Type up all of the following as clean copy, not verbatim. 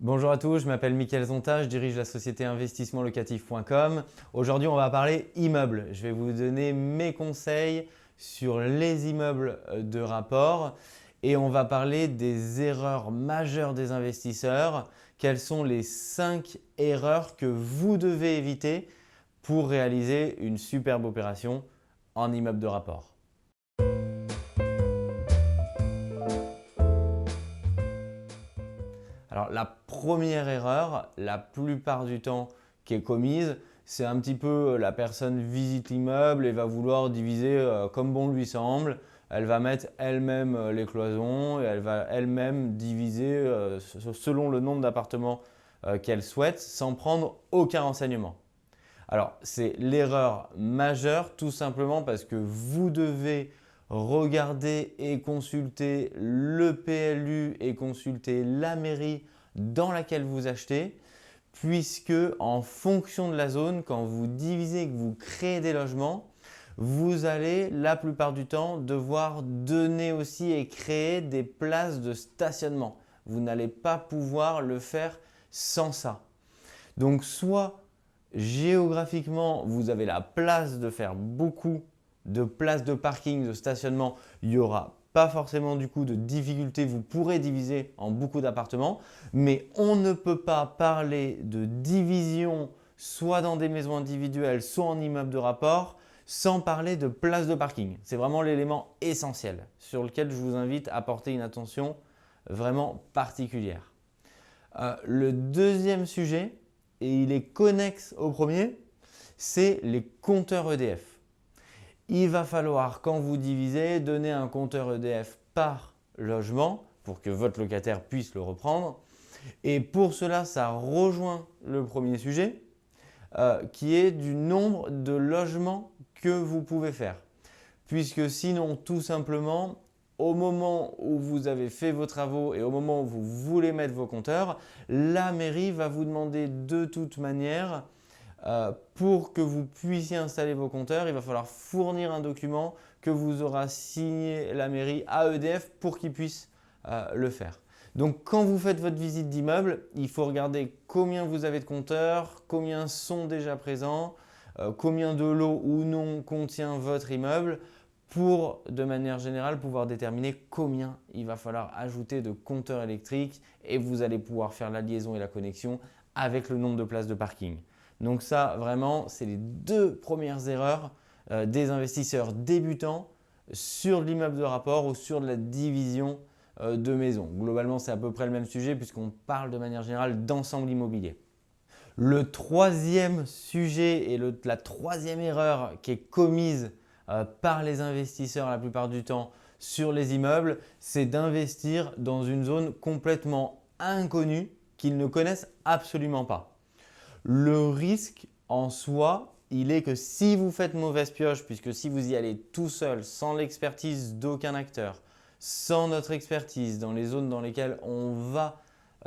Bonjour à tous, je m'appelle Mickaël Zonta, je dirige la société investissementlocatif.com. Aujourd'hui, on va parler immeubles. Je vais vous donner mes conseils sur les immeubles de rapport et on va parler des erreurs majeures des investisseurs. Quelles sont les 5 erreurs que vous devez éviter pour réaliser une superbe opération en immeuble de rapport? Alors la première erreur, la plupart du temps qui est commise, c'est un petit peu la personne visite l'immeuble et va vouloir diviser comme bon lui semble. Elle va mettre elle-même les cloisons et elle va elle-même diviser selon le nombre d'appartements qu'elle souhaite sans prendre aucun renseignement. Alors, c'est l'erreur majeure tout simplement parce que vous devez regarder et consulter le PLU et consulter la mairie dans laquelle vous achetez, puisque en fonction de la zone, quand vous divisez et que vous créez des logements, vous allez la plupart du temps devoir donner aussi et créer des places de stationnement. Vous n'allez pas pouvoir le faire sans ça. Donc, soit géographiquement, vous avez la place de faire beaucoup de places de parking, de stationnement. Il n'y aura pas forcément du coup de difficulté. Vous pourrez diviser en beaucoup d'appartements, mais on ne peut pas parler de division soit dans des maisons individuelles, soit en immeuble de rapport, sans parler de places de parking. C'est vraiment l'élément essentiel sur lequel je vous invite à porter une attention vraiment particulière. Le deuxième sujet, et il est connexe au premier, c'est les compteurs EDF. Il va falloir, quand vous divisez, donner un compteur EDF par logement pour que votre locataire puisse le reprendre. Et pour cela, ça rejoint le premier sujet qui est du nombre de logements que vous pouvez faire. Puisque sinon, tout simplement, au moment où vous avez fait vos travaux et au moment où vous voulez mettre vos compteurs, la mairie va vous demander de toute manière, pour que vous puissiez installer vos compteurs, il va falloir fournir un document que vous aura signé la mairie à EDF pour qu'ils puissent le faire. Donc quand vous faites votre visite d'immeuble, il faut regarder combien vous avez de compteurs, combien sont déjà présents, combien de lots ou non contient votre immeuble pour, de manière générale, pouvoir déterminer combien il va falloir ajouter de compteurs électriques et vous allez pouvoir faire la liaison et la connexion avec le nombre de places de parking. Donc ça, vraiment, c'est les deux premières erreurs des investisseurs débutants sur l'immeuble de rapport ou sur la division de maison. Globalement, c'est à peu près le même sujet puisqu'on parle de manière générale d'ensemble immobilier. Le troisième sujet et la troisième erreur qui est commise par les investisseurs la plupart du temps sur les immeubles, c'est d'investir dans une zone complètement inconnue qu'ils ne connaissent absolument pas. Le risque en soi, il est que si vous faites mauvaise pioche, puisque si vous y allez tout seul, sans l'expertise d'aucun acteur, sans notre expertise dans les zones dans lesquelles on va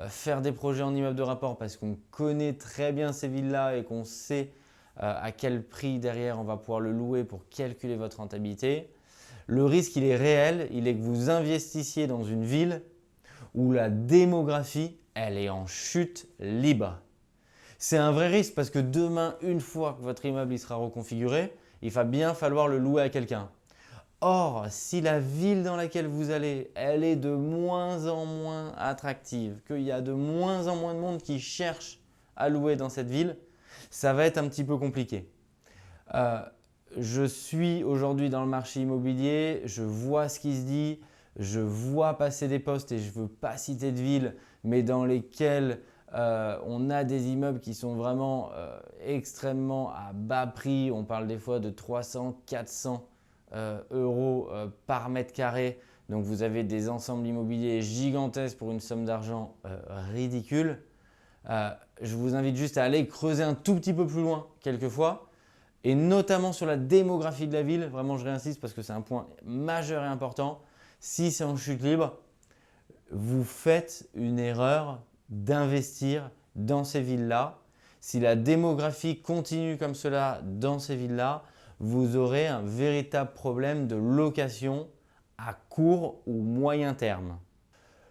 faire des projets en immeuble de rapport parce qu'on connaît très bien ces villes-là et qu'on sait à quel prix derrière on va pouvoir le louer pour calculer votre rentabilité, le risque il est réel, il est que vous investissiez dans une ville où la démographie elle est en chute libre. C'est un vrai risque parce que demain, une fois que votre immeuble il sera reconfiguré, il va bien falloir le louer à quelqu'un. Or, si la ville dans laquelle vous allez, elle est de moins en moins attractive, qu'il y a de moins en moins de monde qui cherche à louer dans cette ville, ça va être un petit peu compliqué. Je suis aujourd'hui dans le marché immobilier, je vois ce qui se dit, je vois passer des postes et je ne veux pas citer de ville, mais dans lesquelles on a des immeubles qui sont vraiment extrêmement à bas prix. On parle des fois de 300, 400 euros par mètre carré. Donc vous avez des ensembles immobiliers gigantesques pour une somme d'argent ridicule. Je vous invite juste à aller creuser un tout petit peu plus loin quelquefois et notamment sur la démographie de la ville. Vraiment, je réinsiste parce que c'est un point majeur et important. Si c'est en chute libre, vous faites une erreur d'investir dans ces villes-là. Si la démographie continue comme cela dans ces villes-là, vous aurez un véritable problème de location à court ou moyen terme.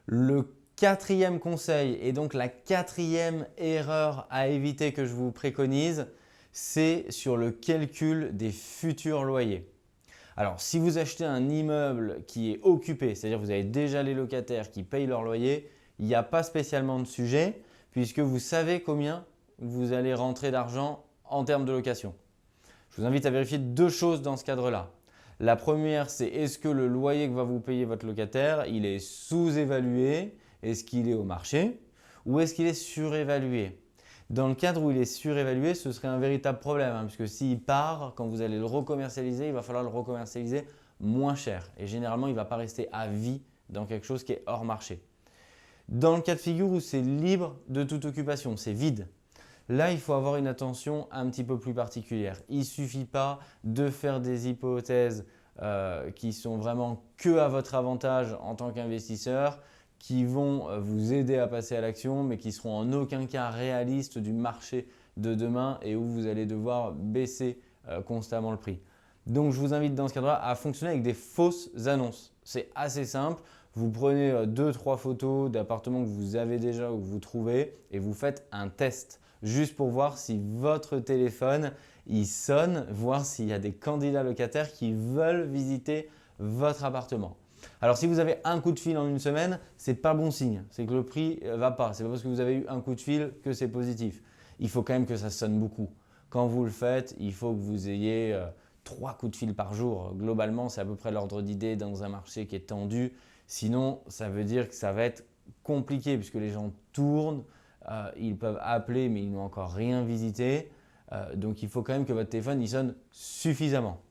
Le Quatrième conseil et donc la quatrième erreur à éviter que je vous préconise, c'est sur le calcul des futurs loyers. Alors, si vous achetez un immeuble qui est occupé, c'est-à-dire que vous avez déjà les locataires qui payent leur loyer, il n'y a pas spécialement de sujet puisque vous savez combien vous allez rentrer d'argent en termes de location. Je vous invite à vérifier deux choses dans ce cadre-là. La première, c'est est-ce que le loyer que va vous payer votre locataire, il est sous-évalué? Est-ce qu'il est au marché? Ou est-ce qu'il est surévalué? Dans le cadre où il est surévalué, ce serait un véritable problème, puisque s'il part, quand vous allez le recommercialiser, il va falloir le recommercialiser moins cher. Et généralement, il ne va pas rester à vie dans quelque chose qui est hors marché. Dans le cas de figure où c'est libre de toute occupation, c'est vide, là, il faut avoir une attention un petit peu plus particulière. Il ne suffit pas de faire des hypothèses qui sont vraiment que à votre avantage en tant qu'investisseur, qui vont vous aider à passer à l'action, mais qui seront en aucun cas réalistes du marché de demain et où vous allez devoir baisser constamment le prix. Donc, je vous invite dans ce cadre-là à fonctionner avec des fausses annonces. C'est assez simple. Vous prenez 2-3 photos d'appartements que vous avez déjà ou que vous trouvez et vous faites un test juste pour voir si votre téléphone il sonne, voir s'il y a des candidats locataires qui veulent visiter votre appartement. Alors, si vous avez un coup de fil en une semaine, ce n'est pas bon signe. C'est que le prix ne va pas. Ce n'est pas parce que vous avez eu un coup de fil que c'est positif. Il faut quand même que ça sonne beaucoup. Quand vous le faites, il faut que vous ayez 3 coups de fil par jour. Globalement, c'est à peu près l'ordre d'idée dans un marché qui est tendu. Sinon, ça veut dire que ça va être compliqué puisque les gens tournent. Ils peuvent appeler, mais ils n'ont encore rien visité. Donc, il faut quand même que votre téléphone il sonne suffisamment.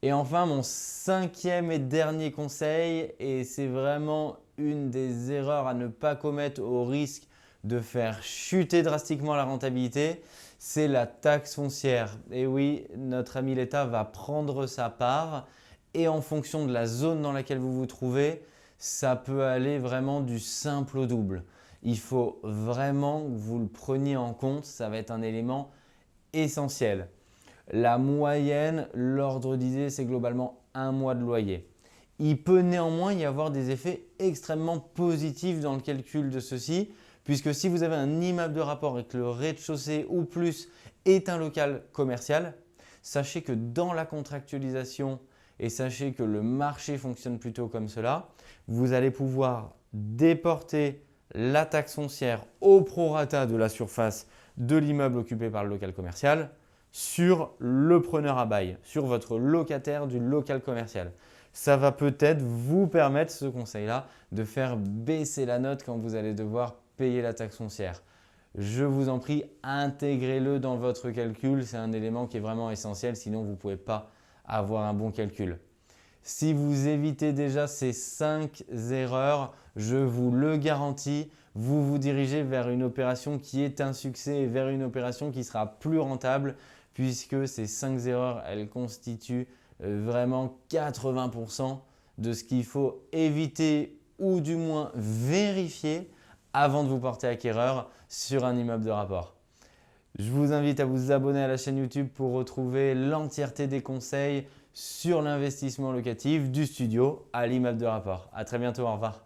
Et enfin, mon cinquième et dernier conseil, et c'est vraiment une des erreurs à ne pas commettre au risque de faire chuter drastiquement la rentabilité, c'est la taxe foncière. Et oui, notre ami l'État va prendre sa part et en fonction de la zone dans laquelle vous vous trouvez, ça peut aller vraiment du simple au double. Il faut vraiment que vous le preniez en compte, ça va être un élément essentiel. La moyenne, l'ordre d'idée, c'est globalement 1 mois de loyer. Il peut néanmoins y avoir des effets extrêmement positifs dans le calcul de ceci, puisque si vous avez un immeuble de rapport et que le rez-de-chaussée ou plus est un local commercial, sachez que dans la contractualisation et sachez que le marché fonctionne plutôt comme cela, vous allez pouvoir déporter la taxe foncière au prorata de la surface de l'immeuble occupé par le local commercial sur le preneur à bail, sur votre locataire du local commercial. Ça va peut-être vous permettre, ce conseil-là, de faire baisser la note quand vous allez devoir payer la taxe foncière. Je vous en prie, intégrez-le dans votre calcul. C'est un élément qui est vraiment essentiel, sinon vous ne pouvez pas avoir un bon calcul. Si vous évitez déjà ces 5 erreurs, je vous le garantis, vous vous dirigez vers une opération qui est un succès et vers une opération qui sera plus rentable puisque ces 5 erreurs, elles constituent vraiment 80% de ce qu'il faut éviter ou du moins vérifier avant de vous porter acquéreur sur un immeuble de rapport. Je vous invite à vous abonner à la chaîne YouTube pour retrouver l'entièreté des conseils sur l'investissement locatif du studio à l'immeuble de rapport. À très bientôt, au revoir.